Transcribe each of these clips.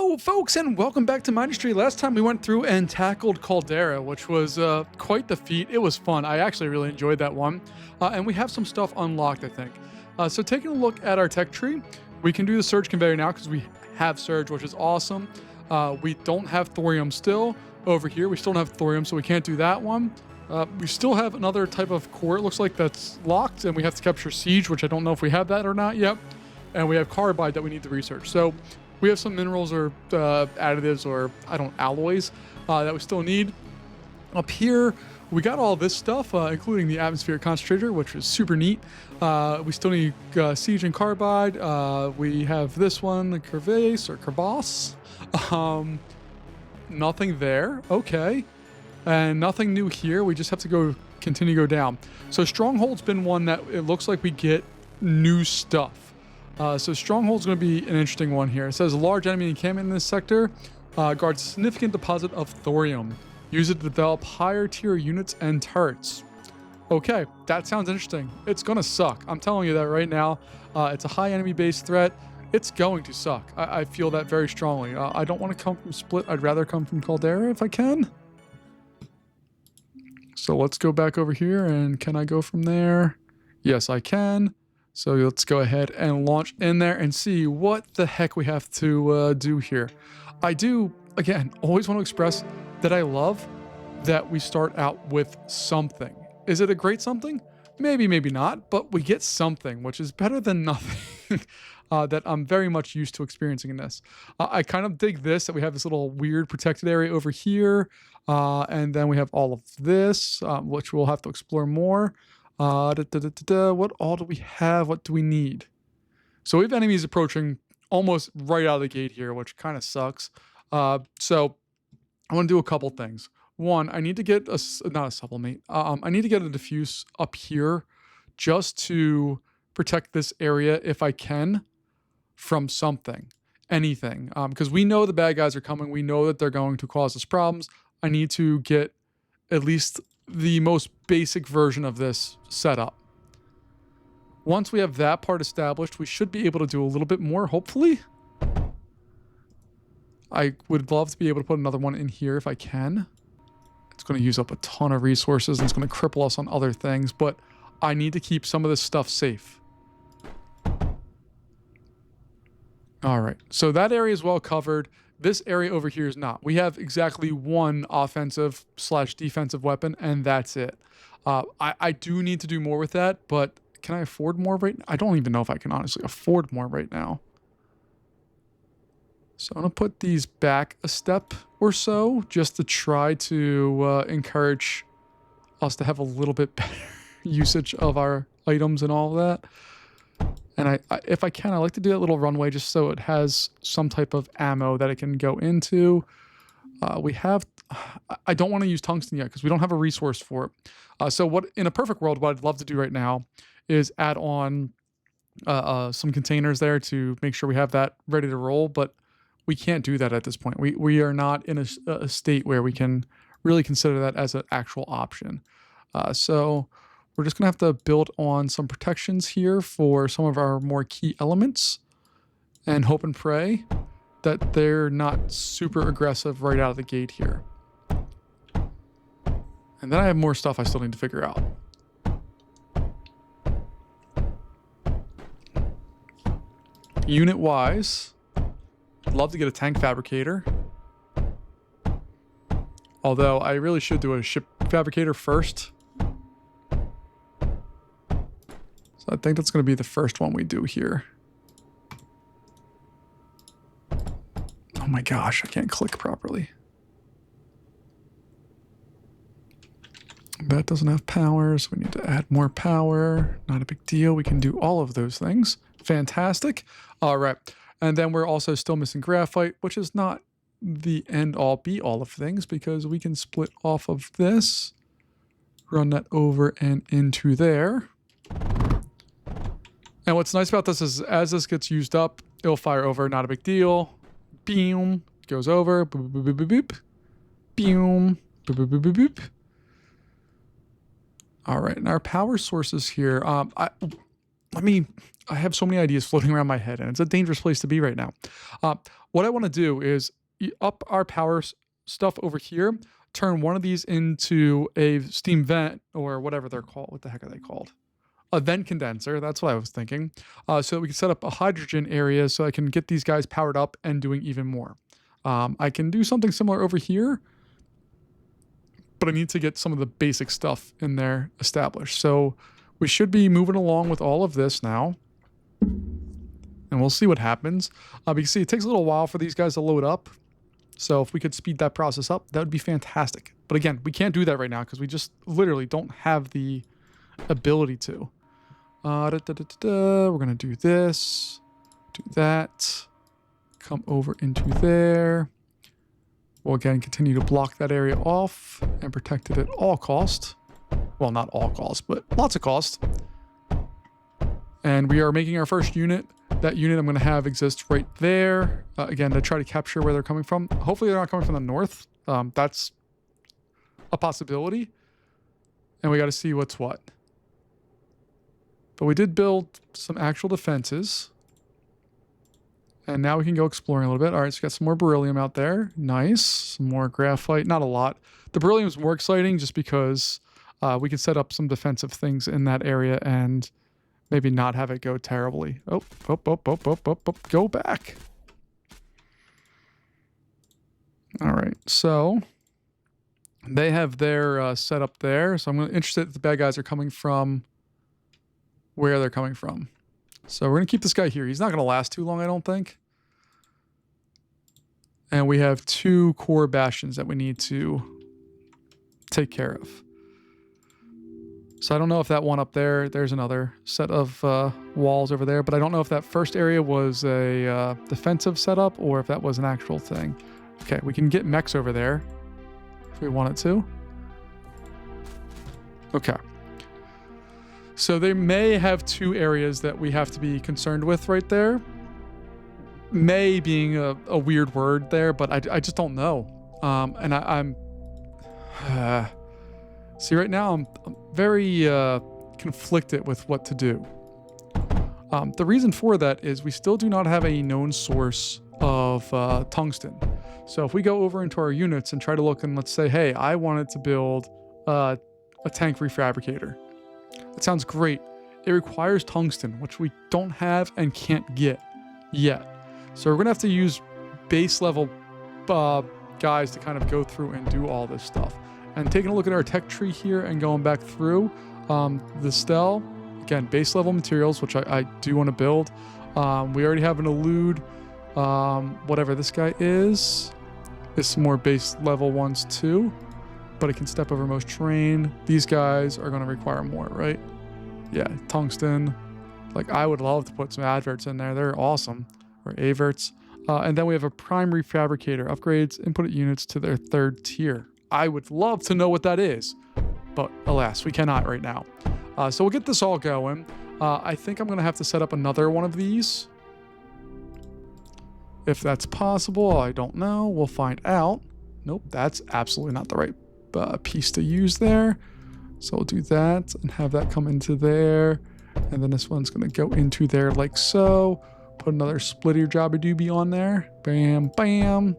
Hello, folks, and welcome back to Mindustry. Last time we went through and tackled Caldera, which was quite the feat. It was fun. I actually really enjoyed that one. And we have some stuff unlocked, I think. So taking a look at our tech tree, we can do the Surge Conveyor now because we have Surge, which is awesome. We don't have Thorium still. Over here, we still don't have Thorium, so we can't do that one. We still have another type of core, it looks like, that's locked, and we have to capture Siege, which I don't know if we have that or not yet. And we have Carbide that we need to research. So we have some minerals or additives or, alloys that we still need. Up here, we got all this stuff, including the atmospheric concentrator, which is super neat. We still need Siege and Carbide. We have this one, the Crevasse or Crevasse. Nothing there. Okay. And nothing new here. We just have to continue to go down. So Stronghold's been one that it looks like we get new stuff. So Stronghold's going to be an interesting one here. It says a large enemy encampment in this sector guards a significant deposit of thorium. Use it to develop higher tier units and turrets. Okay, that sounds interesting. It's going to suck. I'm telling you that right now. It's a high enemy based threat. It's going to suck. I feel that very strongly. I don't want to come from Split. I'd rather come from Caldera if I can. So let's go back over here, and can I go from there? Yes, I can. So let's go ahead and launch in there and see what the heck we have to do here. I do, again, always want to express that I love that we start out with something. Is it a great something? Maybe, maybe not, but we get something, which is better than nothing. That I'm very much used to experiencing in this. I kind of dig this, that we have this little weird protected area over here. And then we have all of this, which we'll have to explore more. What all do we have? What do we need? So we have enemies approaching almost right out of the gate here, which kind of sucks. So I want to do a couple things. One, I need to get not a sublimate. I need to get a diffuse up here just to protect this area if I can from something, anything. Because we know the bad guys are coming. We know that they're going to cause us problems. I need to get at least the most basic version of this set up. Once we have that part established, we should be able to do a little bit more, hopefully. I would love to be able to put another one in here if I can. It's going to use up a ton of resources and it's going to cripple us on other things, but I need to keep some of this stuff safe. All right, so that area is well covered. This area over here is not. We have exactly one offensive/defensive weapon, and that's it. I do need to do more with that, but can I afford more right now? I don't even know if I can honestly afford more right now. So I'm going to put these back a step or so, just to try to encourage us to have a little bit better usage of our items and all of that. And if I can, I like to do that little runway just so it has some type of ammo that it can go into. I don't want to use tungsten yet because we don't have a resource for it. So in a perfect world, what I'd love to do right now is add on some containers there to make sure we have that ready to roll. But we can't do that at this point. We are not in a state where we can really consider that as an actual option. So we're just going to have to build on some protections here for some of our more key elements and hope and pray that they're not super aggressive right out of the gate here. And then I have more stuff I still need to figure out. Unit-wise, I'd love to get a tank fabricator. Although I really should do a ship fabricator first. I think that's going to be the first one we do here. Oh my gosh, I can't click properly. That doesn't have power, so we need to add more power. Not a big deal. We can do all of those things. Fantastic. All right. And then we're also still missing graphite, which is not the end-all be-all of things because we can split off of this, run that over and into there. And what's nice about this is as this gets used up, it'll fire over, not a big deal. Boom, goes over, boop, boop, boop, boop, boop. Boom, boop, boop, boop, boop, boop. All right, and our power sources here, I have so many ideas floating around my head, and it's a dangerous place to be right now. What I want to do is up our power stuff over here, turn one of these into a steam vent or whatever they're called. What the heck are they called? A vent condenser. That's what I was thinking. So that we can set up a hydrogen area so I can get these guys powered up and doing even more. I can do something similar over here, but I need to get some of the basic stuff in there established. So we should be moving along with all of this now. And we'll see what happens. You can see it takes a little while for these guys to load up. So if we could speed that process up, that would be fantastic. But again, we can't do that right now because we just literally don't have the ability to. We're going to do this, do that, come over into there. We'll again continue to block that area off and protect it at all cost. Well, not all cost, but lots of cost. And we are making our first unit. That unit I'm going to have exist right there. Again, to try to capture where they're coming from. Hopefully they're not coming from the north. That's a possibility. And we got to see what's what. But we did build some actual defenses. And now we can go exploring a little bit. All right, so we got some more beryllium out there. Nice. Some more graphite. Not a lot. The beryllium is more exciting just because we can set up some defensive things in that area and maybe not have it go terribly. Oh, go back. All right, so they have their setup there. So I'm interested if the bad guys are coming from where they're coming from. So we're going to keep this guy here. He's not going to last too long, I don't think. And we have 2 core bastions that we need to take care of. So I don't know if that one up there's another set of walls over there, but I don't know if that first area was a defensive setup or if that was an actual thing. Okay, we can get mechs over there if we wanted to. Okay. So they may have 2 areas that we have to be concerned with right there. May being a weird word there, but I just don't know. And I'm... See, right now I'm very conflicted with what to do. The reason for that is we still do not have a known source of tungsten. So if we go over into our units and try to look and let's say, hey, I wanted to build a tank refabricator. That sounds great. It requires tungsten, which we don't have and can't get yet. So we're going to have to use base level guys to kind of go through and do all this stuff. And taking a look at our tech tree here and going back through the Stell, again, base level materials, which I do want to build. We already have an elude, whatever this guy is. There's some more base level ones too, but it can step over most terrain. These guys are going to require more, right? Yeah, tungsten. Like, I would love to put some adverts in there. They're awesome. Or averts. And then we have a prime refabricator. Upgrades input units to their 3rd tier. I would love to know what that is, but alas, we cannot right now. So we'll get this all going. I think I'm going to have to set up another one of these. If that's possible, I don't know. We'll find out. Nope, that's absolutely not the right piece to use there. So we'll do that and have that come into there. And then this one's going to go into there like so. Put another splitter jobby-doobie on there. Bam, bam.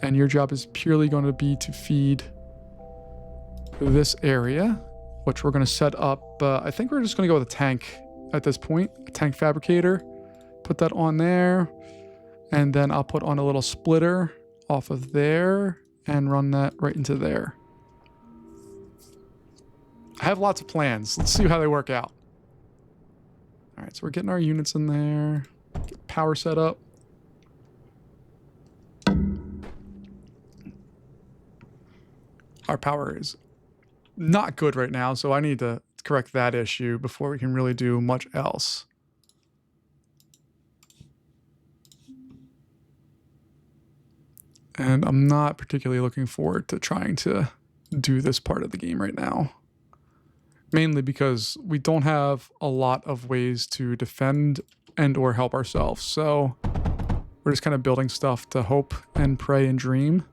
And your job is purely going to be to feed this area, which we're going to set up. I think we're just going to go with a tank at this point, a tank fabricator. Put that on there. And then I'll put on a little splitter off of there and run that right into there. I have lots of plans. Let's see how they work out. All right, so we're getting our units in there. Get power set up. Our power is not good right now, so I need to correct that issue before we can really do much else. And I'm not particularly looking forward to trying to do this part of the game right now. Mainly because we don't have a lot of ways to defend and or help ourselves. So we're just kind of building stuff to hope and pray and dream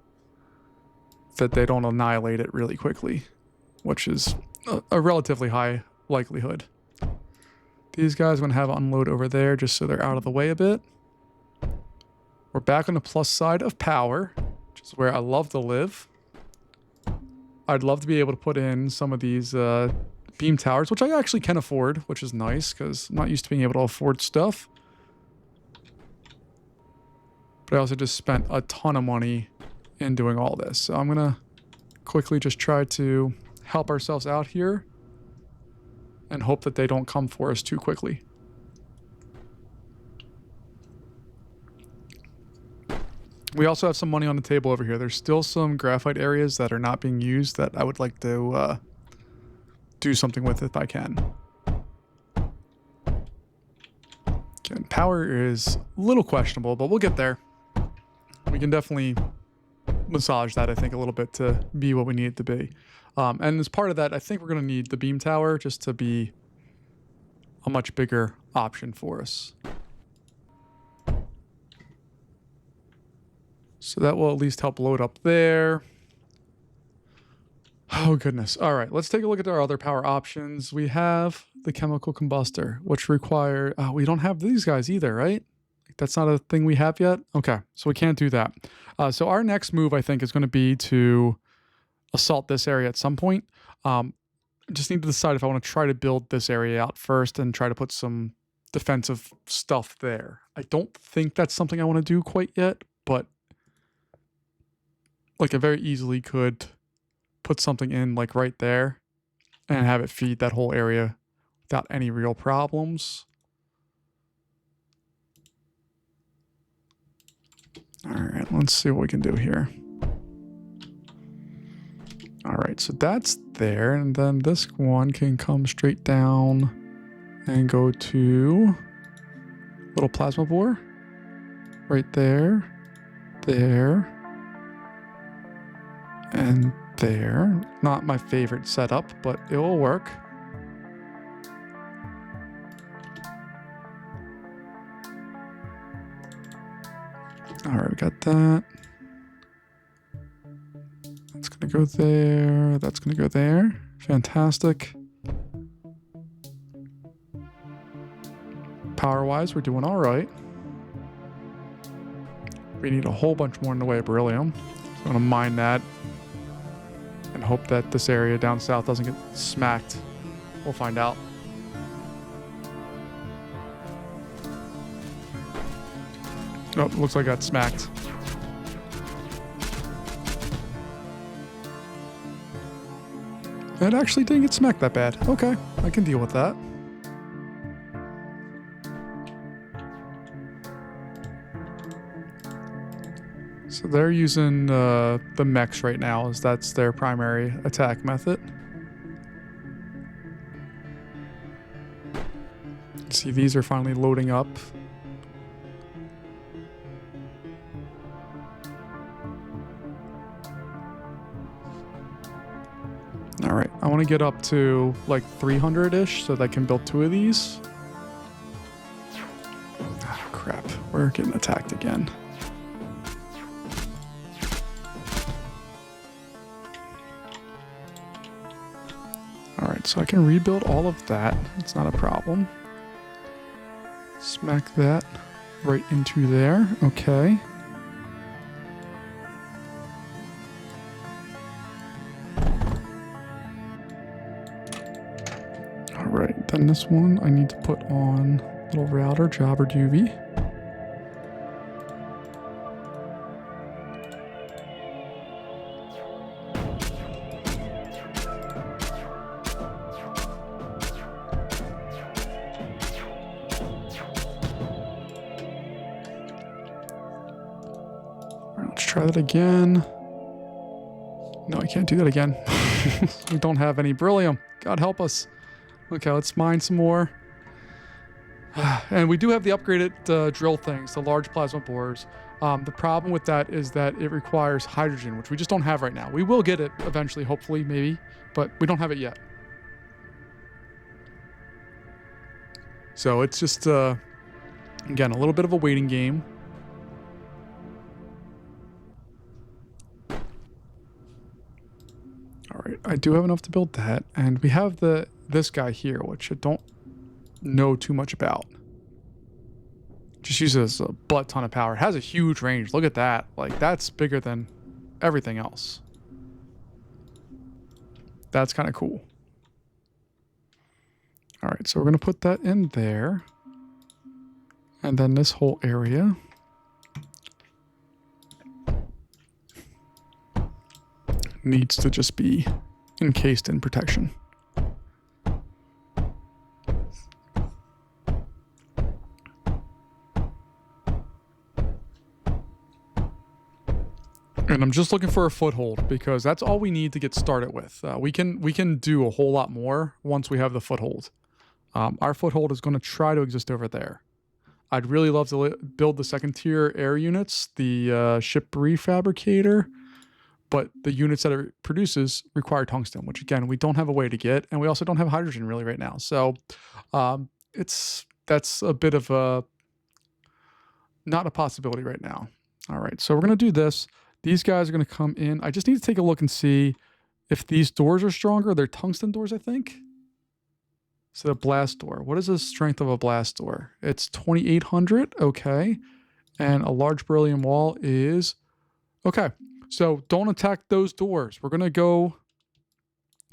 that they don't annihilate it really quickly, which is a relatively high likelihood. These guys are going to have unload over there just so they're out of the way a bit. We're back on the plus side of power, which is where I love to live. I'd love to be able to put in some of these beam towers, which I actually can afford, which is nice because I'm not used to being able to afford stuff. But I also just spent a ton of money in doing all this. So I'm going to quickly just try to help ourselves out here and hope that they don't come for us too quickly. We also have some money on the table over here. There's still some graphite areas that are not being used that I would like to do something with if I can. Again, power is a little questionable, but we'll get there. We can definitely massage that, I think, a little bit to be what we need it to be. And as part of that, I think we're going to need the beam tower just to be a much bigger option for us. So that will at least help load up there. Oh, goodness. All right, let's take a look at our other power options. We have the chemical combustor, which require... we don't have these guys either, right? That's not a thing we have yet? Okay, so we can't do that. So our next move, I think, is going to be to assault this area at some point. Just need to decide if I want to try to build this area out first and try to put some defensive stuff there. I don't think that's something I want to do quite yet, but like I very easily could put something in like right there and have it feed that whole area without any real problems. All right, let's see what we can do here. All right, so that's there, and then this one can come straight down and go to little plasma bore right there, there, and there. Not my favorite setup, but it will work. All right, we got that. That's going to go there. That's going to go there. Fantastic. Power-wise, we're doing all right. We need a whole bunch more in the way of beryllium. So I'm going to mine that and hope that this area down south doesn't get smacked. We'll find out. Oh, looks like I got smacked. It actually didn't get smacked that bad. Okay, I can deal with that. So they're using the mechs right now, as that's their primary attack method. See, these are finally loading up. All right, I want to get up to like 300-ish so that I can build 2 of these. Oh, crap. We're getting attacked again. All right, so I can rebuild all of that. It's not a problem. Smack that right into there. Okay. Alright, then this one I need to put on little router jobber doobie. Alright, let's try that again. No, I can't do that again. We don't have any beryllium. God help us. Okay, let's mine some more. And we do have the upgraded drill things, the large plasma borers. The problem with that is that it requires hydrogen, which we just don't have right now. We will get it eventually, hopefully, maybe, but we don't have it yet. So it's just, again, a little bit of a waiting game. All right, I do have enough to build that, and we have this guy here, which I don't know too much about. just uses a butt ton of power. It has a huge range. Look at that. Like, that's bigger than everything else. That's kind of cool. All right, so we're going to put that in there. And then this whole area. Needs to just be encased in protection. And I'm just looking for a foothold because that's all we need to get started with. We can do a whole lot more once we have the foothold. Our foothold is going to try to exist over there. I'd really love to build the second tier air units, the ship refabricator, but the units that it produces require tungsten, which again, we don't have a way to get, and we also don't have hydrogen really right now. So that's a bit of a, not a possibility right now. All right, so we're going to do this. These guys are going to come in. I just need to take a look and see if these doors are stronger. They're tungsten doors, I think. So the blast door. What is the strength of a blast door? It's 2,800. Okay. And a large beryllium wall is... Okay. So don't attack those doors. We're going to go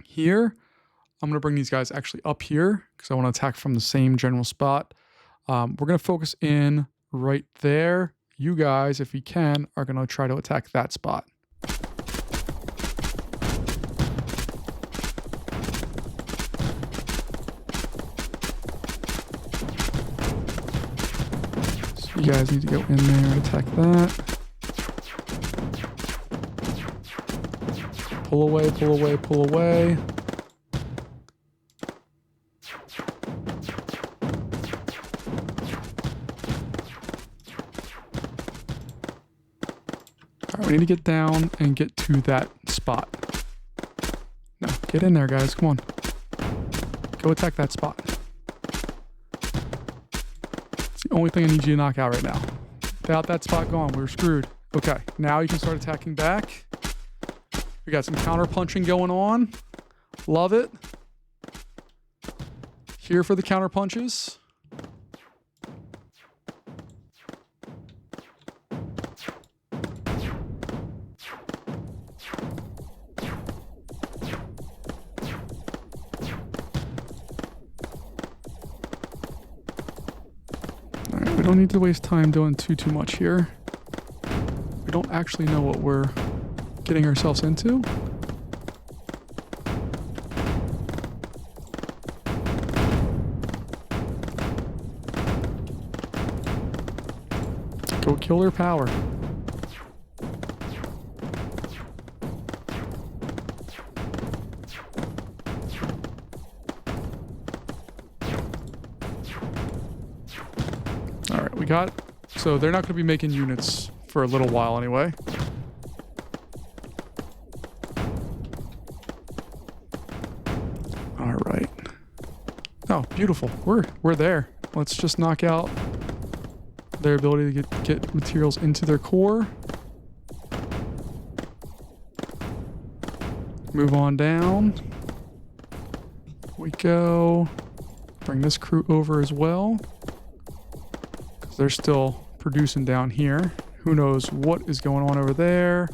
here. I'm going to bring these guys actually up here because I want to attack from the same general spot. We're going to focus in right there. You guys, if you can, are going to try to attack that spot. So you guys need to go in there and attack that. Pull away, pull away, pull away. We need to get down and get to that spot. No, get in there, guys. Come on. Go attack that spot. It's the only thing I need you to knock out right now. Without that spot gone, we're screwed. Okay, now you can start attacking back. We got some counter punching going on. Love it. Here for the counter punches. We don't need to waste time doing too much here. We don't actually know what we're getting ourselves into. Go kill their power. We got, so they're not going to be making units for a little while anyway. All right. Oh, beautiful. We're there. Let's just knock out their ability to get materials into their core. Move on down. Here we go. Bring this crew over as well. They're still producing down here. Who knows what is going on over there.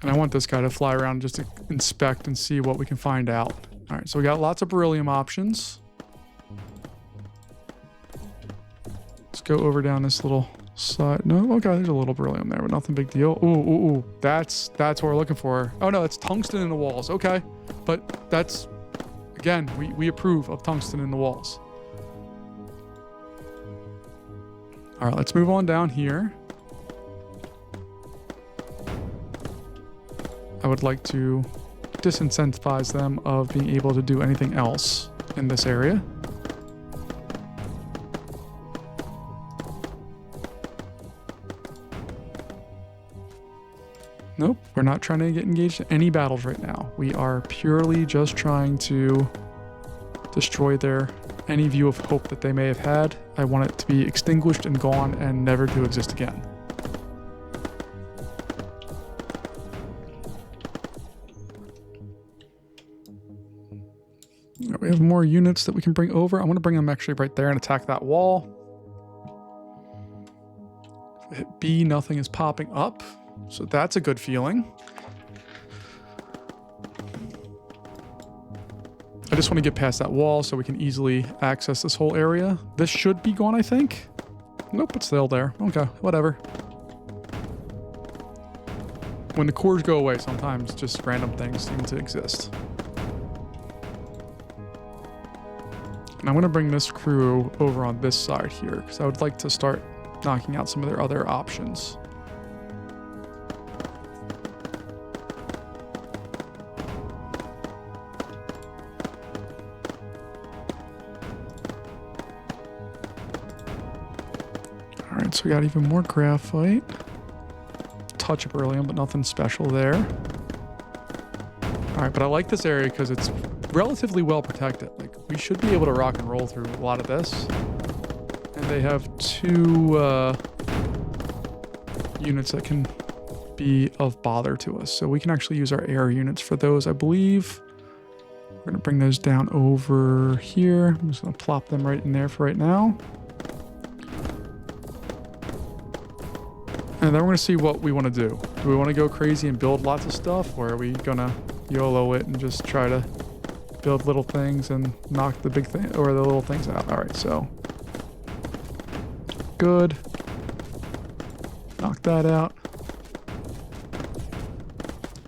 And I want this guy to fly around just to inspect and see what we can find out. All right, so we got lots of beryllium options. Let's go over down this little side. No, okay, there's a little beryllium there, but nothing big deal. Ooh. That's what we're looking for. Oh no, it's tungsten in the walls. Okay, but that's... Again, we approve of tungsten in the walls. All right, let's move on down here. I would like to disincentivize them of being able to do anything else in this area. Nope, we're not trying to get engaged in any battles right now. We are purely just trying to destroy any view of hope that they may have had. I want it to be extinguished and gone and never to exist again. We have more units that we can bring over. I'm going to bring them actually right there and attack that wall. If I hit B, nothing is popping up. So that's a good feeling. I just want to get past that wall so we can easily access this whole area. This should be gone, I think. Nope, it's still there. Okay, whatever. When the cores go away, sometimes just random things seem to exist. And I'm going to bring this crew over on this side here because I would like to start knocking out some of their other options. Alright, so we got even more graphite. Touch of beryllium, but nothing special there. Alright, but I like this area because it's relatively well protected. Like, we should be able to rock and roll through a lot of this. And they have 2 units that can be of bother to us. So we can actually use our air units for those, I believe. We're going to bring those down over here. I'm just going to plop them right in there for right now. And then we're going to see what we want to do. Do we want to go crazy and build lots of stuff? Or are we going to YOLO it and just try to build little things and knock the big thing or the little things out? All right, so good. Knock that out.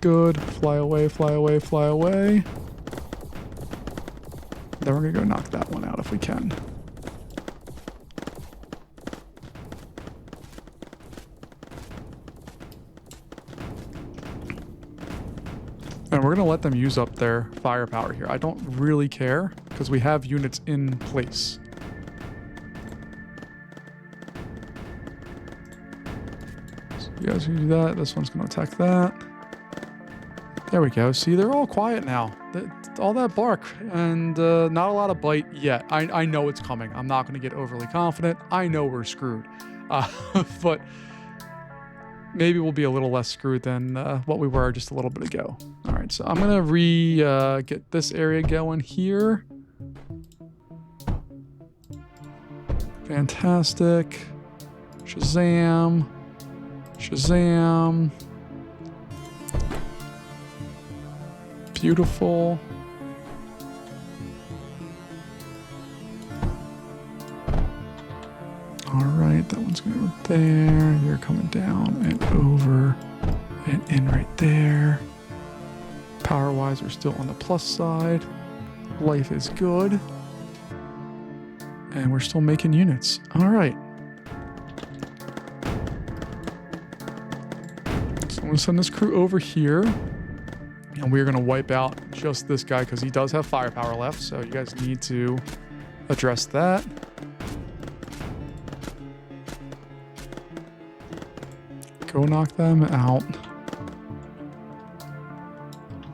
Good. Fly away, fly away, fly away. Then we're going to go knock that one out if we can. And we're going to let them use up their firepower here. I don't really care because we have units in place. So you guys can do that. This one's going to attack that. There we go. See, they're all quiet now. All that bark and not a lot of bite yet. I know it's coming. I'm not going to get overly confident. I know we're screwed. But maybe we'll be a little less screwed than what we were just a little bit ago. All right, so I'm going to get this area going here. Fantastic. Shazam. Shazam. Beautiful. All right, that one's going to go there. You're coming down and over and in right there. Power-wise, we're still on the plus side. Life is good. And we're still making units. All right. So I'm going to send this crew over here. And we're going to wipe out just this guy because he does have firepower left. So you guys need to address that. Go knock them out.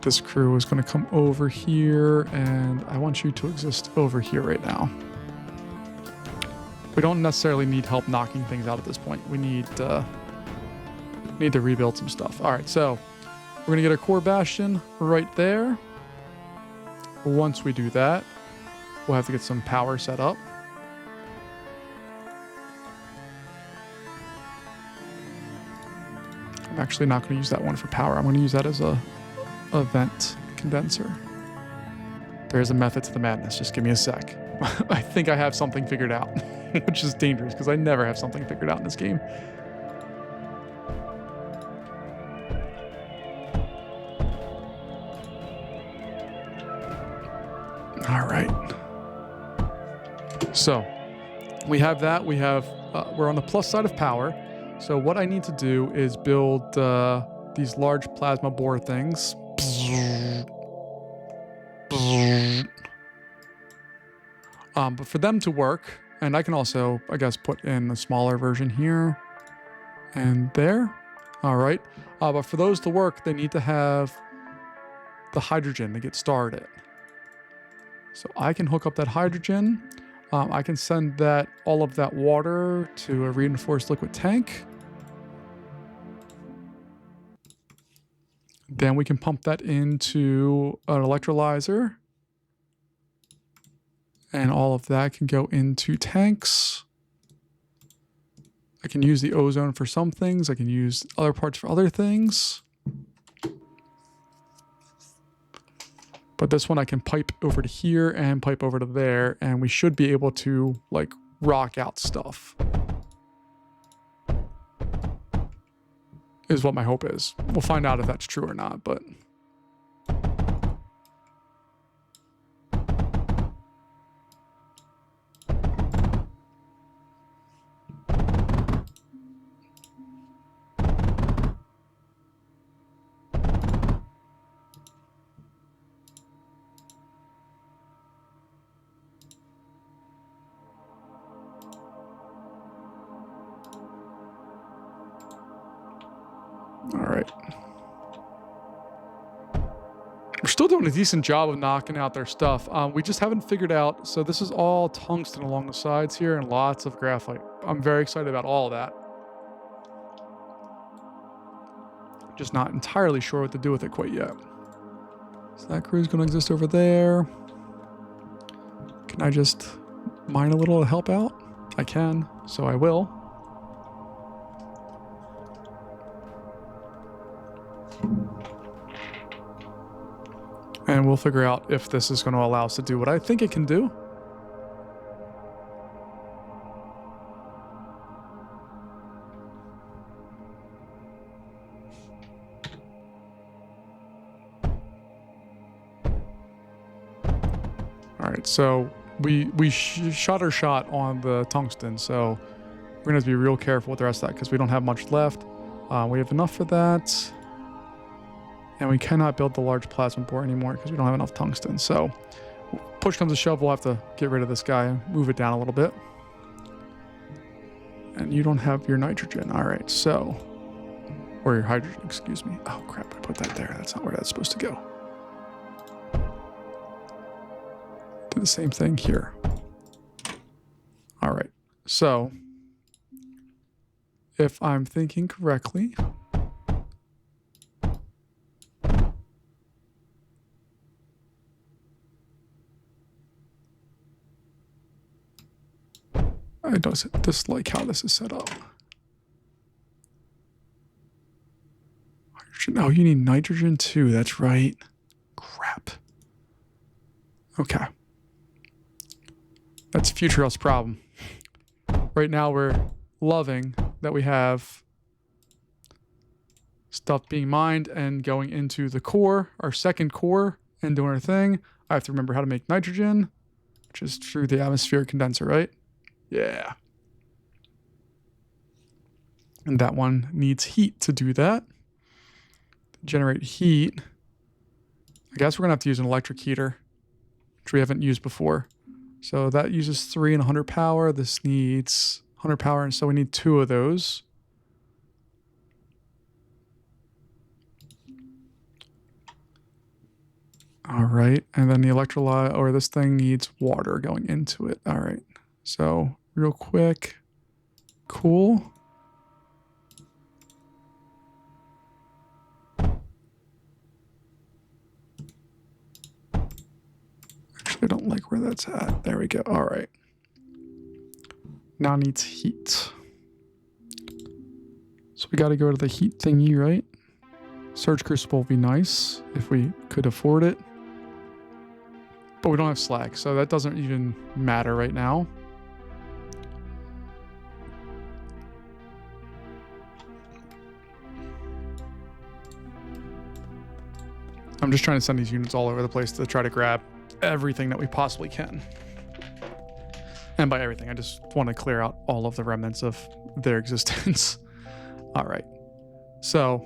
This crew is going to come over here, and I want you to exist over here right now. We don't necessarily need help knocking things out at this point. We need to rebuild some stuff. All right, so we're going to get a core bastion right there. Once we do that, we'll have to get some power set up. I'm actually not going to use that one for power. I'm going to use that as a vent condenser. There's a method to the madness. Just give me a sec. I think I have something figured out, which is dangerous because I never have something figured out in this game. All right. So we have that. We're on the plus side of power. So what I need to do is build these large plasma bore things. But for them to work, and I can also, I guess, put in a smaller version here and there. All right. But for those to work, they need to have the hydrogen to get started. So I can hook up that hydrogen. I can send all of that water to a reinforced liquid tank. Then we can pump that into an electrolyzer. And all of that can go into tanks. I can use the ozone for some things. I can use other parts for other things. But this one I can pipe over to here and pipe over to there. And we should be able to, like, rock out stuff. Is what my hope is. We'll find out if that's true or not, but... All right. We're still doing a decent job of knocking out their stuff. We just haven't figured out. So this is all tungsten along the sides here and lots of graphite. I'm very excited about all of that. Just not entirely sure what to do with it quite yet. So that crew's going to exist over there. Can I just mine a little to help out? I can, so I will. And we'll figure out if this is going to allow us to do what I think it can do. All right, so we shot our shot on the tungsten, so we're going to have to be real careful with the rest of that because we don't have much left. We have enough for that. And we cannot build the large plasma bore anymore because we don't have enough tungsten. So push comes to shove, we'll have to get rid of this guy and move it down a little bit. And you don't have your nitrogen. All right, so... Or your hydrogen, excuse me. Oh, crap, I put that there. That's not where that's supposed to go. Do the same thing here. All right, so... If I'm thinking correctly... I don't dislike how this is set up. Hydrogen. Oh, you need nitrogen too. That's right. Crap. Okay. That's a future us problem. Right now we're loving that we have stuff being mined and going into the core, our second core, and doing our thing. I have to remember how to make nitrogen, which is through the atmospheric condenser, right? Yeah. And that one needs heat to do that. To generate heat. I guess we're going to have to use an electric heater, which we haven't used before. So that uses 3 and 100 power. This needs 100 power, and so we need 2 of those. All right. And then the electrolyte, or this thing needs water going into it. All right. So real quick. Cool. Actually, I don't like where that's at. There we go. All right. Now needs heat. So we got to go to the heat thingy, right? Surge Crucible would be nice if we could afford it. But we don't have slag, so that doesn't even matter right now. I'm just trying to send these units all over the place to try to grab everything that we possibly can. And by everything, I just want to clear out all of the remnants of their existence. All right. So,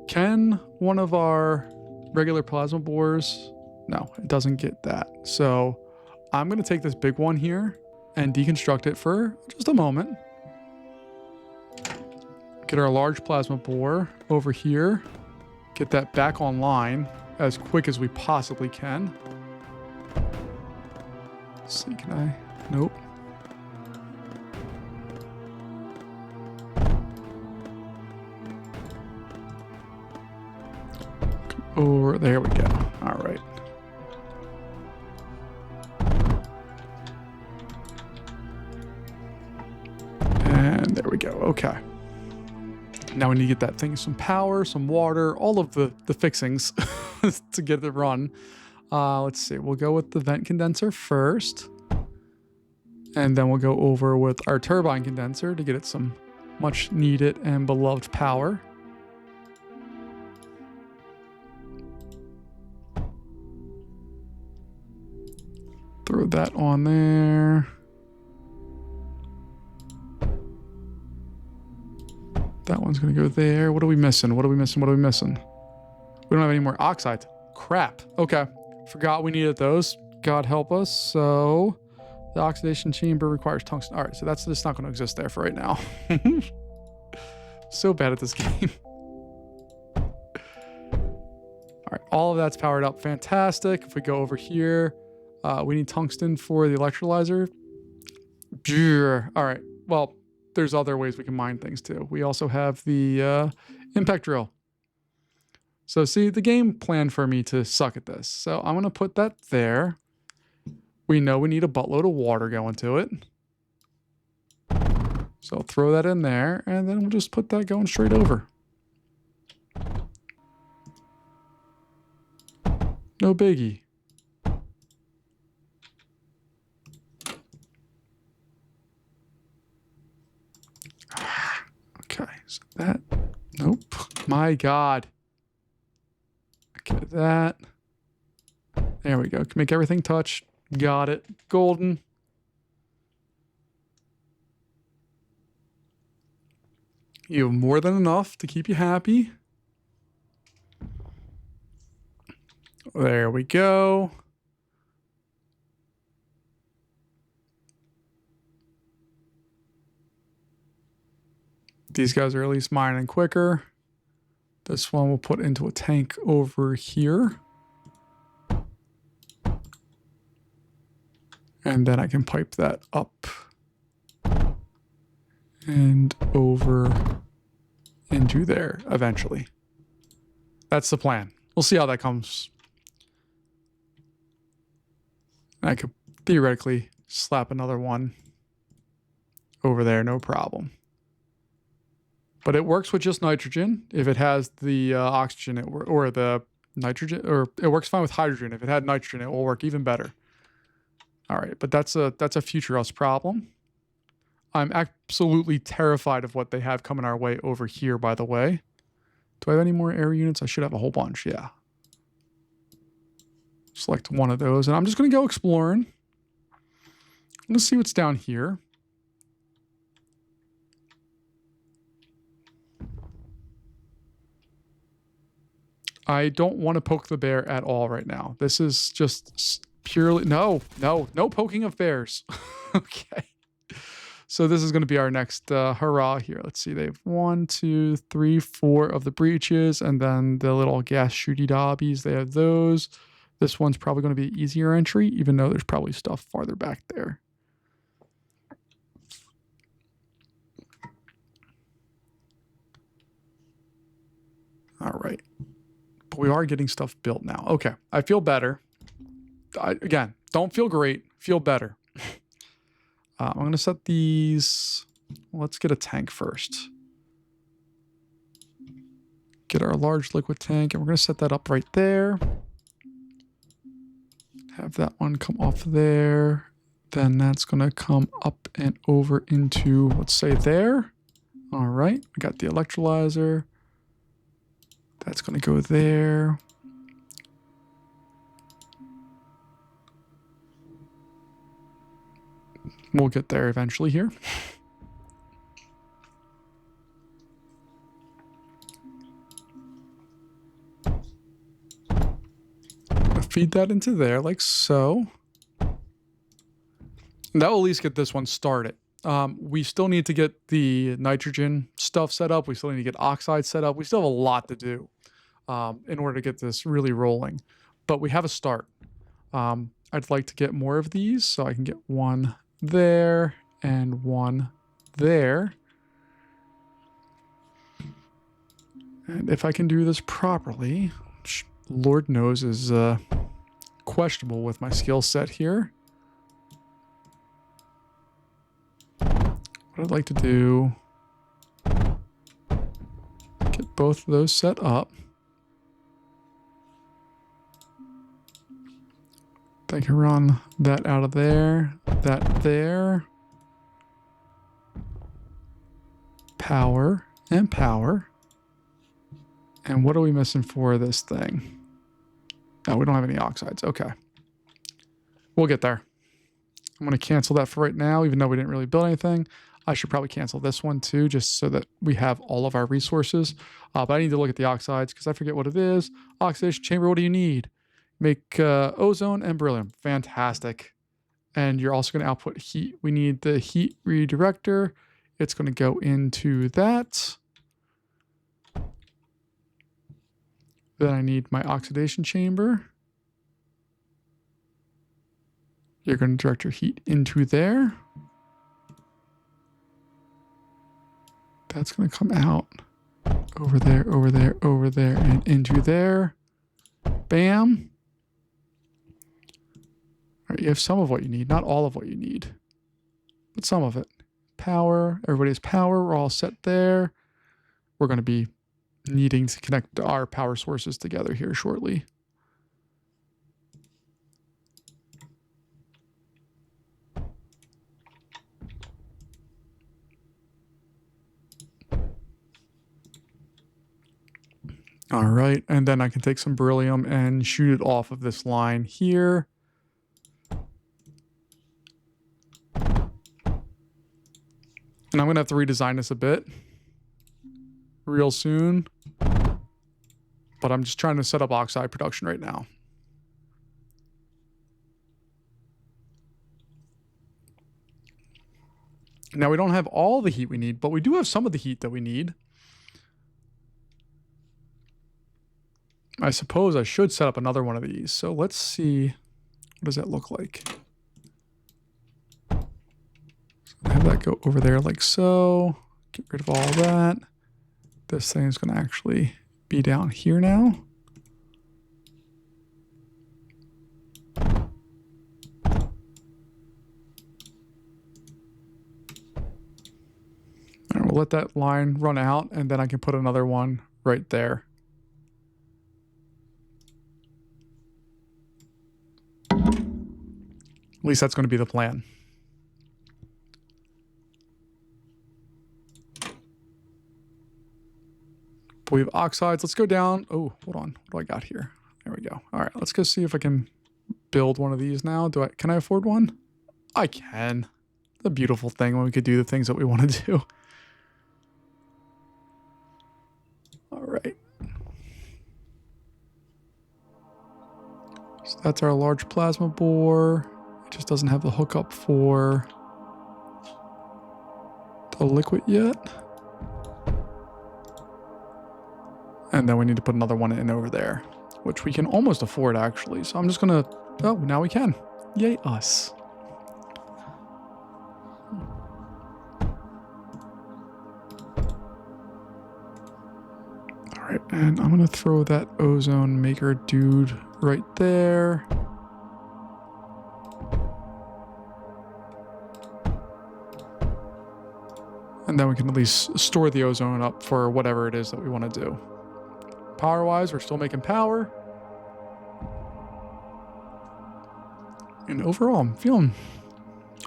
can one of our regular plasma bores... No, it doesn't get that. So, I'm going to take this big one here and deconstruct it for just a moment. Get our large plasma bore over here. Get that back online as quick as we possibly can. Let's see, can I? Nope. Or there we go. All right. And there we go. Okay. Now we need to get that thing some power, some water, all of the fixings to get it run. Let's see. We'll go with the vent condenser first. And then we'll go over with our turbine condenser to get it some much needed and beloved power. Throw that on there. That one's going to go there. What are we missing? What are we missing? What are we missing? We don't have any more oxide. Crap. Okay. Forgot we needed those. God help us. So the oxidation chamber requires tungsten. All right. So that's just not going to exist there for right now. So bad at this game. All right. All of that's powered up. Fantastic. If we go over here, we need tungsten for the electrolyzer. All right. Well, there's other ways we can mine things too. We also have the impact drill. So see, the game planned for me to suck at this. So I'm going to put that there. We know we need a buttload of water going to it. So I'll throw that in there, and then we'll just put that going straight over. No biggie. Okay, so that, nope, my God. Okay, that, there we go. Can make everything touch. Got it. Golden. You have more than enough to keep you happy. There we go. These guys are at least mining quicker. This one we'll put into a tank over here. And then I can pipe that up and over into there eventually. That's the plan. We'll see how that comes. I could theoretically slap another one over there, no problem. But it works with just nitrogen. If it has the oxygen, or the nitrogen, or it works fine with hydrogen. If it had nitrogen, it will work even better. All right, but that's a future us problem. I'm absolutely terrified of what they have coming our way over here, by the way. Do I have any more air units? I should have a whole bunch, yeah. Select one of those, and I'm just going to go exploring. I'm going to see what's down here. I don't want to poke the bear at all right now. This is just purely... No poking of bears. Okay. So this is going to be our next hurrah here. Let's see. They have 1, 2, 3, 4 of the breaches, and then the little gas shooty dobbies. They have those. This one's probably going to be easier entry, even though there's probably stuff farther back there. All right. But we are getting stuff built now. Okay. I feel better. Again, don't feel great. Feel better. I'm going to set these... Let's get a tank first. Get our large liquid tank, and we're going to set that up right there. Have that one come off there. Then that's going to come up and over into, let's say, there. All right. We got the electrolyzer. That's going to go there. We'll get there eventually here. Feed that into there like so. And that will at least get this one started. We still need to get the nitrogen stuff set up. We still need to get oxide set up. We still have a lot to do in order to get this really rolling. But we have a start. I'd like to get more of these so I can get one there and one there. And if I can do this properly, which Lord knows is questionable with my skill set here. what I'd like to do, get both of those set up. I can run that out of there, that there. Power and power. And what are we missing for this thing? No, we don't have any oxides. Okay. We'll get there. I'm going to cancel that for right now, even though we didn't really build anything. I should probably cancel this one too, just so that we have all of our resources. But I need to look at the oxides because I forget what it is. Oxidation chamber, what do you need? Make ozone and beryllium. Fantastic. And you're also going to output heat. We need the heat redirector. It's going to go into that. Then I need my oxidation chamber. You're going to direct your heat into there. That's going to come out over there, over there, over there, and into there. Bam. All right, you have some of what you need, not all of what you need, but some of it. Power, everybody has power, we're all set there. We're going to be needing to connect our power sources together here shortly. All right, and then I can take some beryllium and shoot it off of this line here. And I'm going to have to redesign this a bit real soon. But I'm just trying to set up oxide production right now. Now, we don't have all the heat we need, but we do have some of the heat that we need. I suppose I should set up another one of these. So let's see. What does that look like? Have that go over there like so. Get rid of all that. This thing is going to actually be down here now. All right, we'll let that line run out, and then I can put another one right there. At least that's going to be the plan. We have oxides. Let's go down. Oh, hold on. What do I got here? There we go. All right, let's go see if I can build one of these now. Can I afford one? I can. It's a beautiful thing when we could do the things that we want to do. All right. So that's our large plasma bore. It just doesn't have the hookup for the liquid yet. And then we need to put another one in over there, which we can almost afford actually. So I'm just gonna, oh, now we can. Yay us. All right, and I'm gonna throw that ozone maker dude right there. And then we can at least store the ozone up for whatever it is that we want to do. Power-wise, we're still making power. And overall, I'm feeling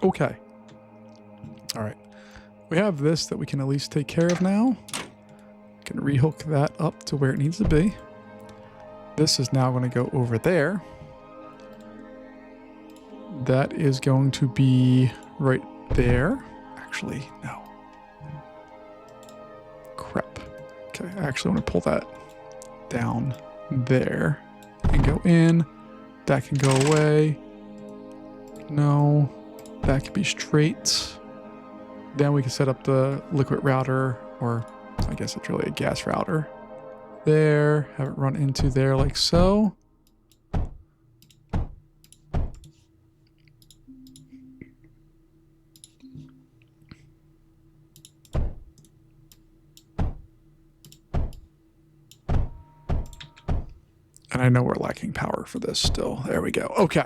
okay. All right. We have this that we can at least take care of now. We can rehook that up to where it needs to be. This is now going to go over there. That is going to be right there. Actually, no. Crap. Okay, I actually want to pull that down there and go in. That can go away. No, that can be straight. Then we can set up the liquid router, or I guess it's really a gas router. There, have it run into there like so. And I know we're lacking power for this still. There we go. Okay.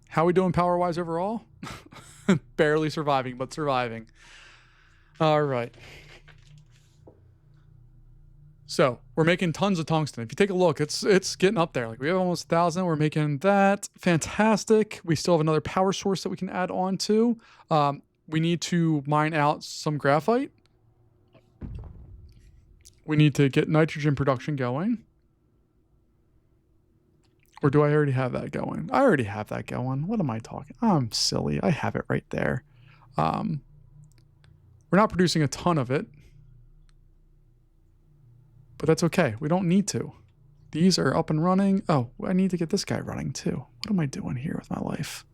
How are we doing power-wise overall? Barely surviving, but surviving. All right. So we're making tons of tungsten. If you take a look, it's getting up there. Like we have almost 1,000. We're making that. Fantastic. We still have another power source that we can add on to. We need to mine out some graphite. We need to get nitrogen production going. Or do I already have that going? I already have that going. What am I talking? I'm silly. I have it right there. We're not producing a ton of it. But that's okay. We don't need to. These are up and running. Oh, I need to get this guy running too. What am I doing here with my life?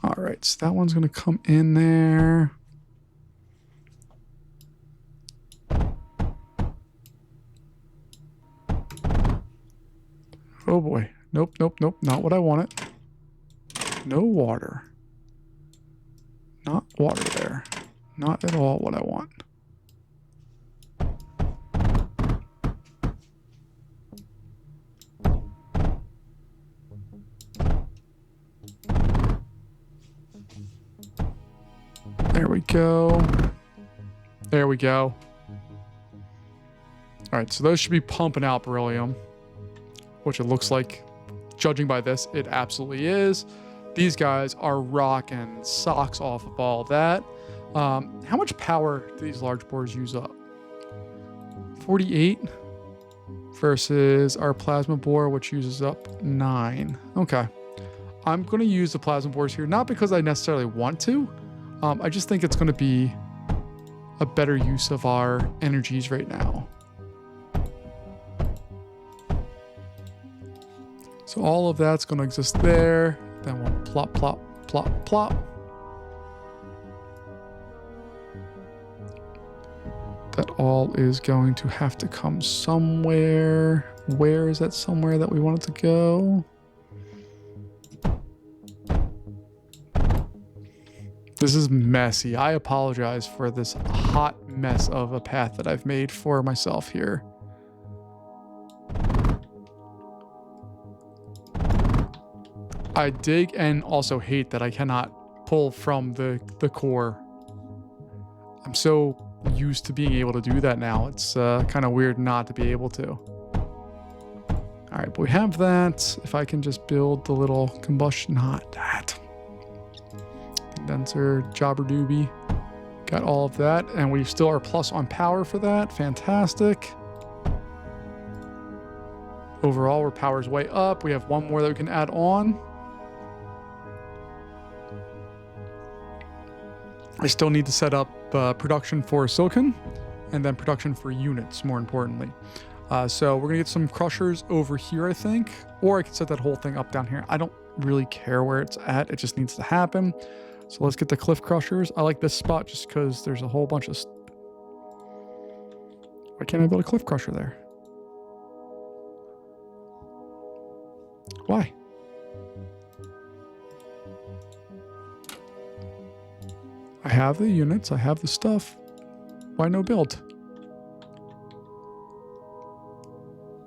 All right, so that one's going to come in there. Oh boy. Nope, nope, nope. Not what I wanted. No water. Not water there. Not at all what I want. There we go. There we go. All right, so those should be pumping out beryllium, which it looks like, judging by this, it absolutely is. These guys are rocking socks off of all that. How much power do these large bores use up? 48 versus our plasma bore, which uses up 9. Okay. I'm going to use the plasma bores here, not because I necessarily want to. I just think it's going to be a better use of our energies right now. So all of that's going to exist there. Then we'll plop, plop, plop, plop. That all is going to have to come somewhere. Where is that somewhere that we want it to go? This is messy. I apologize for this hot mess of a path that I've made for myself here. I dig and also hate that I cannot pull from the core. I'm so used to being able to do that now. It's kind of weird not to be able to. All right, but we have that. If I can just build the little combustion, not that. Condenser, jobber doobie. Got all of that, and we still are plus on power for that. Fantastic. Overall, our power's way up. We have one more that we can add on. I still need to set up production for silicon and then production for units, more importantly. So we're going to get some crushers over here, I think. Or I could set that whole thing up down here. I don't really care where it's at. It just needs to happen. So let's get the cliff crushers. I like this spot just because there's a whole bunch of... Why can't I build a cliff crusher there? Why? I have the units. I have the stuff. Why no build?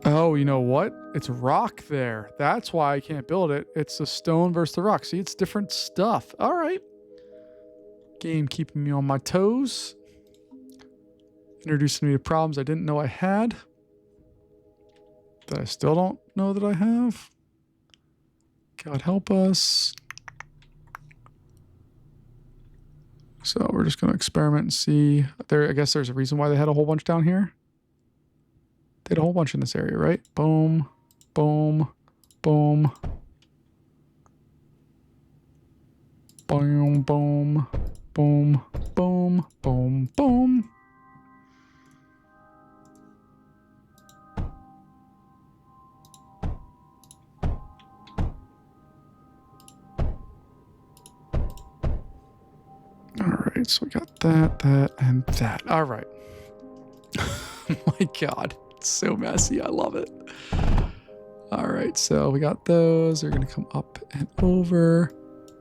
Oh, you know what? It's rock there. That's why I can't build it. It's the stone versus the rock. See, it's different stuff. All right. Game keeping me on my toes. Introducing me to problems I didn't know I had. That I still don't know that I have. God help us. So we're just going to experiment and see. I guess there's a reason why they had a whole bunch down here. They had a whole bunch in this area, right? Boom, boom, boom. Boom, boom, boom, boom, boom, boom. All right, so we got that, that, and that. All right. My God, it's so messy. I love it. All right, so we got those. They're going to come up and over.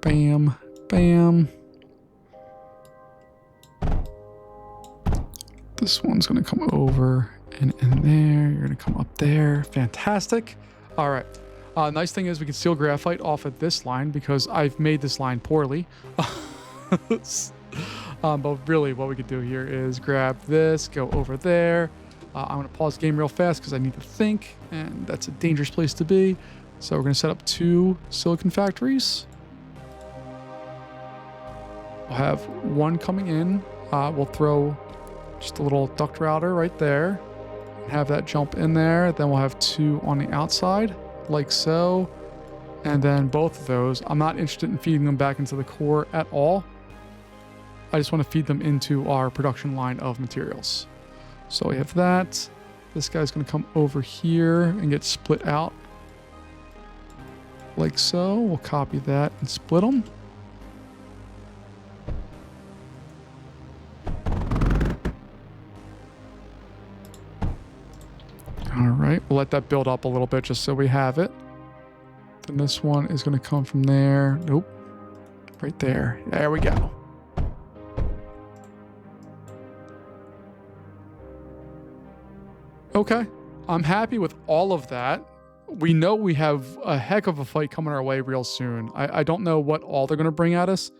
Bam, bam. This one's going to come over and in there. You're going to come up there. Fantastic. All right. Nice thing is we can steal graphite off of this line because I've made this line poorly. But really what we could do here is grab this, go over there. I'm going to pause the game real fast because I need to think, and that's a dangerous place to be. So we're going to set up 2 silicon factories. We'll have one coming in. We'll throw just a little duct router right there. Have that jump in there. Then we'll have 2 on the outside, like so. And then both of those, I'm not interested in feeding them back into the core at all. I just want to feed them into our production line of materials. So we have that. This guy's going to come over here and get split out like so. We'll copy that and split them. All right, we'll let that build up a little bit just so we have it. Then this one is going to come from there. Nope. Right there. There we go. Okay, I'm happy with all of that. We know we have a heck of a fight coming our way real soon. I don't know what all they're going to bring at us,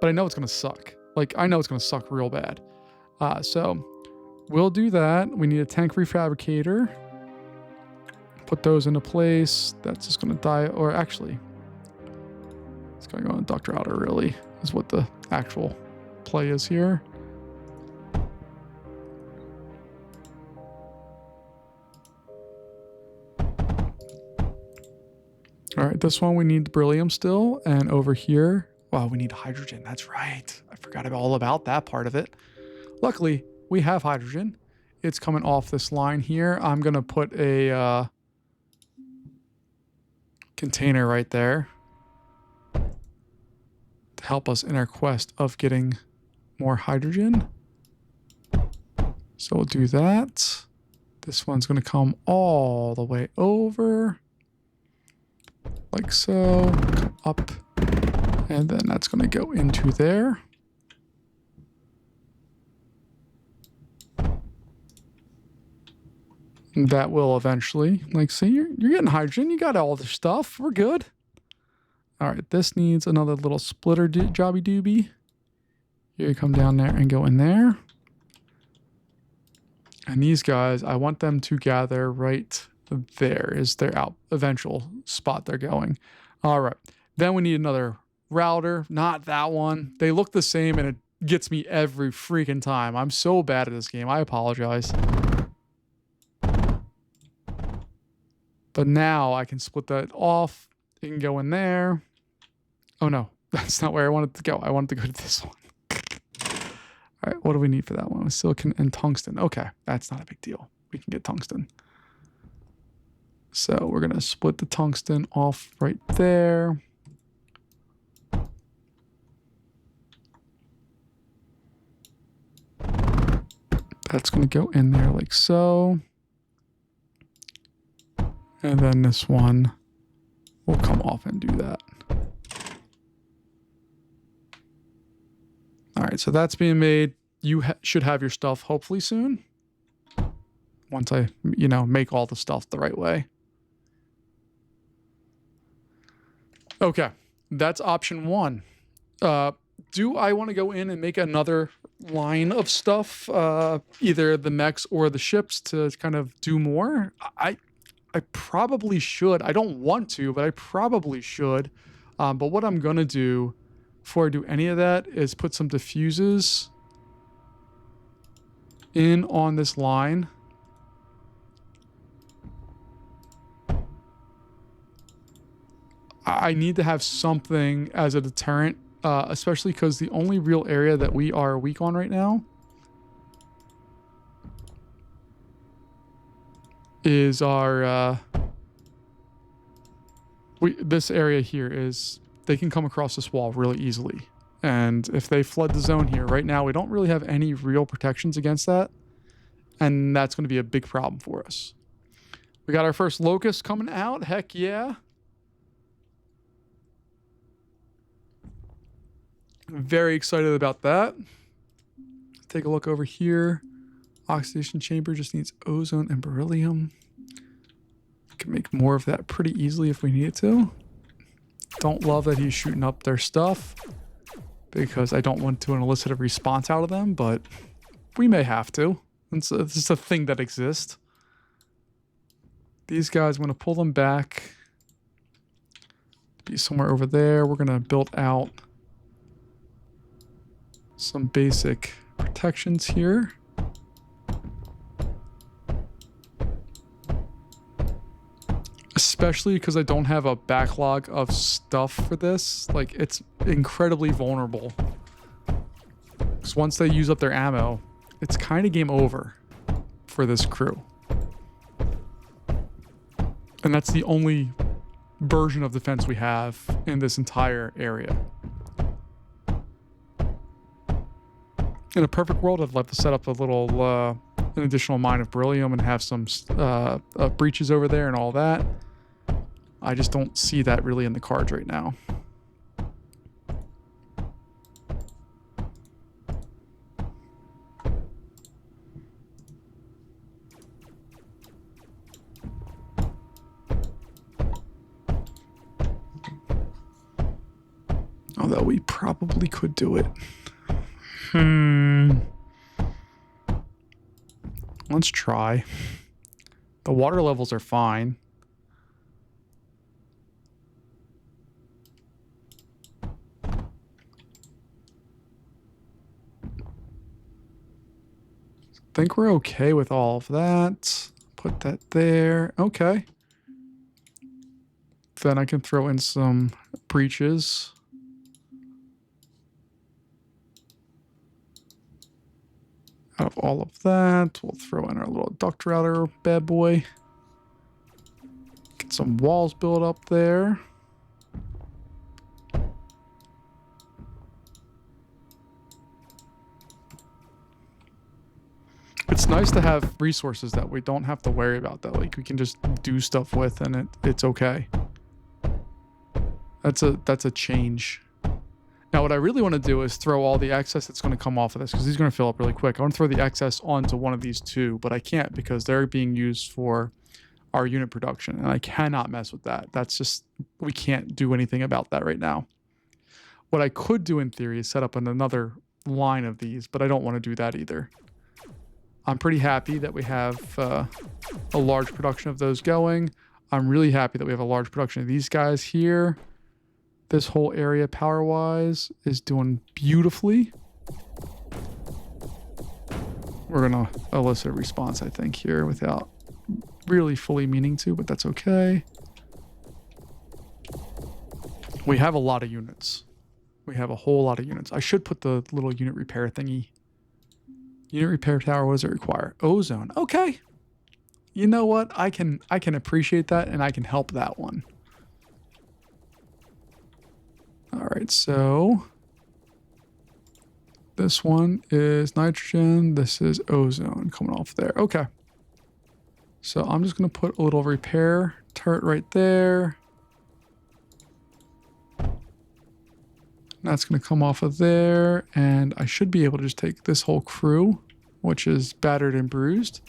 but I know it's going to suck. Like, I know it's going to suck real bad. So we'll do that. We need a tank refabricator. Put those into place. That's just going to die. Or actually, it's going to go on duct router, really, is what the actual play is here. All right, this one we need beryllium still, and over here, wow, we need hydrogen. That's right. I forgot all about that part of it. Luckily, we have hydrogen. It's coming off this line here. I'm gonna put a container right there to help us in our quest of getting more hydrogen. So we'll do that. This one's gonna come all the way over. Like so, come up, and then that's going to go into there. And that will eventually, like, see, you're getting hydrogen, you got all the stuff, we're good. All right, this needs another little splitter jobby doobie. You come down there and go in there. And these guys, I want them to gather right there is their eventual spot they're going. All right. Then we need another router. Not that one. They look the same and it gets me every freaking time. I'm so bad at this game. I apologize. But now I can split that off. It can go in there. Oh no, that's not where I wanted to go. I wanted to go to this one. All right. What do we need for that one? Silicon and tungsten. Okay. That's not a big deal. We can get tungsten. So we're going to split the tungsten off right there. That's going to go in there like so. And then this one will come off and do that. All right, so that's being made. You should have your stuff hopefully soon. Once I, make all the stuff the right way. Okay, that's option 1. Do I want to go in and make another line of stuff, either the mechs or the ships, to kind of do more? I probably should. I don't want to, but I probably should. But what I'm going to do before I do any of that is put some diffuses in on this line. I need to have something as a deterrent, especially because the only real area that we are weak on right now is our... this area here is... They can come across this wall really easily. And if they flood the zone here, right now we don't really have any real protections against that. And that's going to be a big problem for us. We got our first locust coming out. Heck yeah. Very excited about that. Take a look over here. Oxidation chamber just needs ozone and beryllium. We can make more of that pretty easily if we needed to. Don't love that he's shooting up their stuff. because I don't want to elicit a response out of them, but we may have to. It's just a thing that exists. These guys, I'm going to pull them back. Be somewhere over there. We're going to build out some basic protections here. Especially because I don't have a backlog of stuff for this. Like, it's incredibly vulnerable. Because once they use up their ammo, it's kind of game over for this crew. And that's the only version of defense we have in this entire area. In a perfect world, I'd love to set up a little, an additional mine of beryllium and have some breaches over there and all that. I just don't see that really in the cards right now. Although we probably could do it. Let's try. The water levels are fine. I think we're okay with all of that. Put that there. Okay. Then I can throw in some breaches. Out of all of that, we'll throw in our little duct router bad boy. Get some walls built up there. It's nice to have resources that we don't have to worry about, that like we can just do stuff with and it's okay. That's a change. Now, what I really want to do is throw all the excess that's going to come off of this, because he's going to fill up really quick. I want to throw the excess onto one of these two, but I can't because they're being used for our unit production, and I cannot mess with that. That's just, we can't do anything about that right now. What I could do in theory is set up another line of these, but I don't want to do that either. I'm pretty happy that we have a large production of those going. I'm really happy that we have a large production of these guys here. This whole area power-wise is doing beautifully. We're going to elicit a response, I think, here without really fully meaning to, but that's okay. We have a lot of units. We have a whole lot of units. I should put the little unit repair thingy. Unit repair tower, what does it require? Ozone. Okay. You know what? I can appreciate that, and I can help that one. All right, so this one is nitrogen. This is ozone coming off there. Okay. So I'm just going to put a little repair turret right there. That's going to come off of there. And I should be able to just take this whole crew, which is battered and bruised.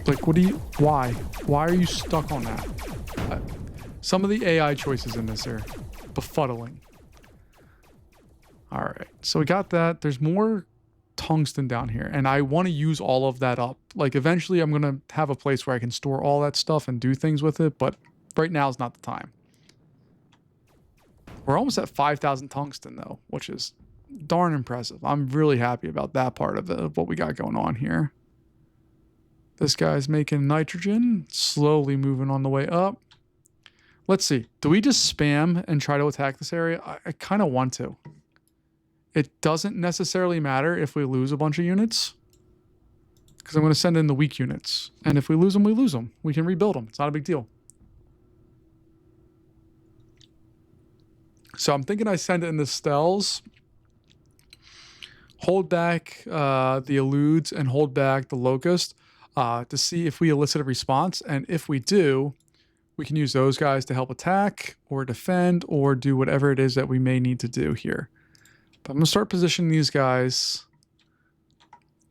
Like, what do you, why are you stuck on that? Some of the AI choices in this are befuddling. All right, so we got that. There's more tungsten down here, and I want to use all of that up. Like, eventually I'm going to have a place where I can store all that stuff and do things with it, but right now is not the time. We're almost at 5,000 tungsten, though, which is darn impressive. I'm really happy about that part of what we got going on here. This guy's making nitrogen, slowly moving on the way up. Let's see. Do we just spam and try to attack this area? I kind of want to. It doesn't necessarily matter if we lose a bunch of units, because I'm going to send in the weak units. And if we lose them, we lose them. We can rebuild them. It's not a big deal. So I'm thinking I send in the Stells, hold back the Eludes, and hold back the Locust to see if we elicit a response. And if we do, we can use those guys to help attack or defend or do whatever it is that we may need to do here. But I'm going to start positioning these guys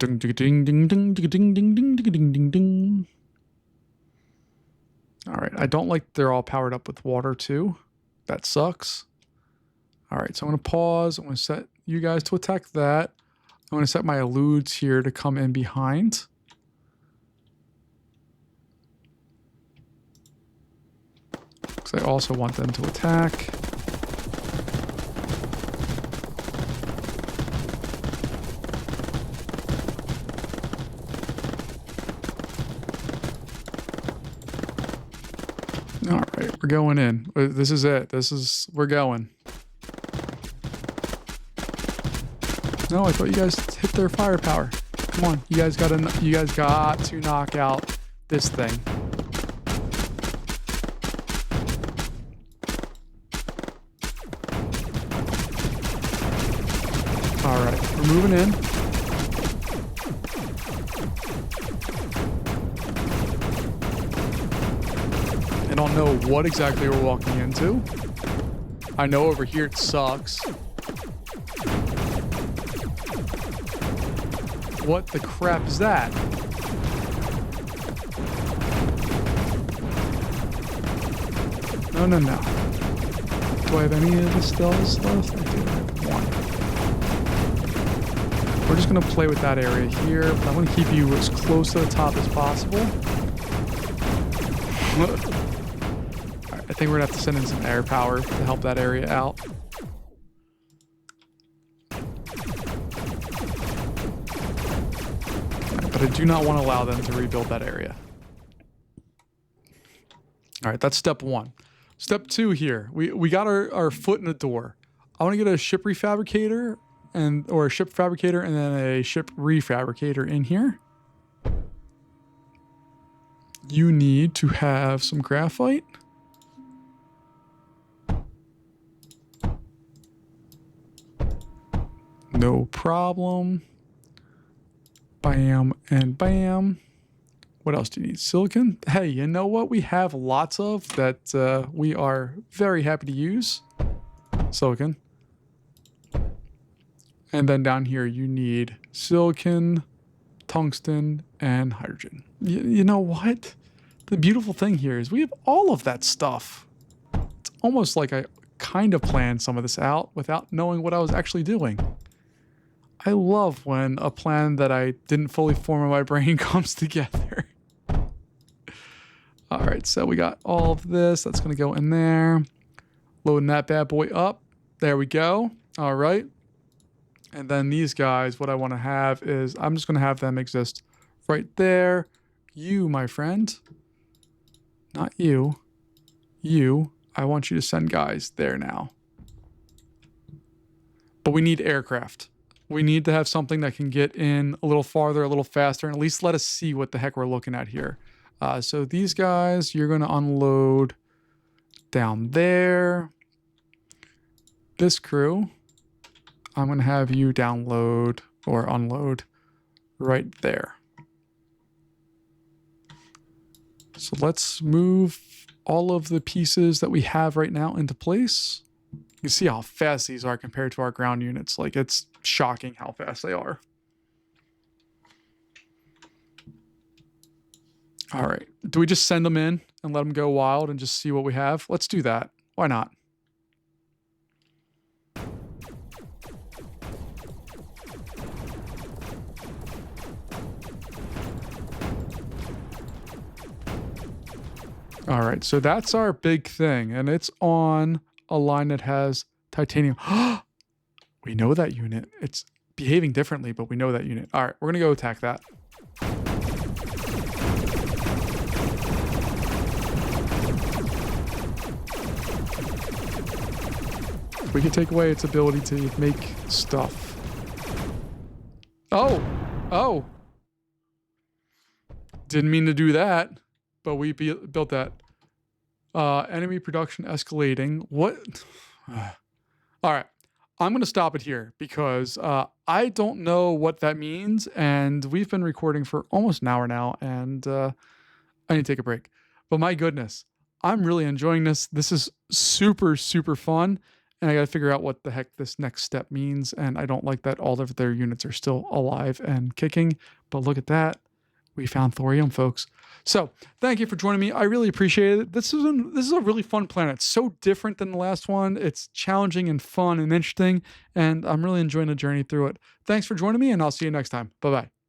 Ding, ding, ding, ding, ding, ding, ding, ding, ding, ding, ding, ding. All right, I don't like they're all powered up with water too. That sucks. All right, so I'm going to pause. I'm going to set you guys to attack that. I'm going to set my eludes here to come in behind. Because I also want them to attack. All right, we're going in. This is it. We're going. No, I thought you guys hit their firepower. Come on, you guys got to knock out this thing. All right, we're moving in. I don't know what exactly we're walking into. I know over here it sucks. What the crap is that? No. Do I have any of the spells left? I do. I have one. We're just going to play with that area here, but I want to keep you as close to the top as possible. Alright, I think we're going to have to send in some air power to help that area out. But I do not want to allow them to rebuild that area. All right, that's step one. Step two here. We got our foot in the door. I want to get a ship refabricator or a ship fabricator and then a ship refabricator in here. You need to have some graphite. No problem. Bam and bam. What else do you need? Silicon? Hey, you know what we have lots of that we are very happy to use? Silicon. And then down here you need silicon, tungsten, and hydrogen. You know what? The beautiful thing here is we have all of that stuff. It's almost like I kind of planned some of this out without knowing what I was actually doing. I love when a plan that I didn't fully form in my brain comes together. All right, so we got all of this. That's going to go in there. Loading that bad boy up. There we go. All right. And then these guys, what I want to have is I'm just going to have them exist right there. You, my friend. Not you. You. I want you to send guys there now. But we need aircraft. We need to have something that can get in a little farther, a little faster, and at least let us see what the heck we're looking at here. So these guys, you're going to unload down there. This crew, I'm going to have you download or unload right there. So let's move all of the pieces that we have right now into place. You can see how fast these are compared to our ground units. Like, it's shocking how fast they are. All right. Do we just send them in and let them go wild and just see what we have? Let's do that. Why not? All right. So that's our big thing. And it's on a line that has titanium. We know that unit. It's behaving differently, but we know that unit. All right, we're going to go attack that. We can take away its ability to make stuff. Oh. Didn't mean to do that, but we built that. Enemy production escalating. What? All right. I'm going to stop it here because I don't know what that means. And we've been recording for almost an hour now. And I need to take a break. But my goodness, I'm really enjoying this. This is super, super fun. and I gotta figure out what the heck this next step means, and I don't like that all of their units are still alive and kicking, but look at that. We found thorium, folks. So thank you for joining me. I really appreciate it. This is a really fun planet. It's so different than the last one. It's challenging and fun and interesting, and I'm really enjoying the journey through it. Thanks for joining me, and I'll see you next time. Bye-bye.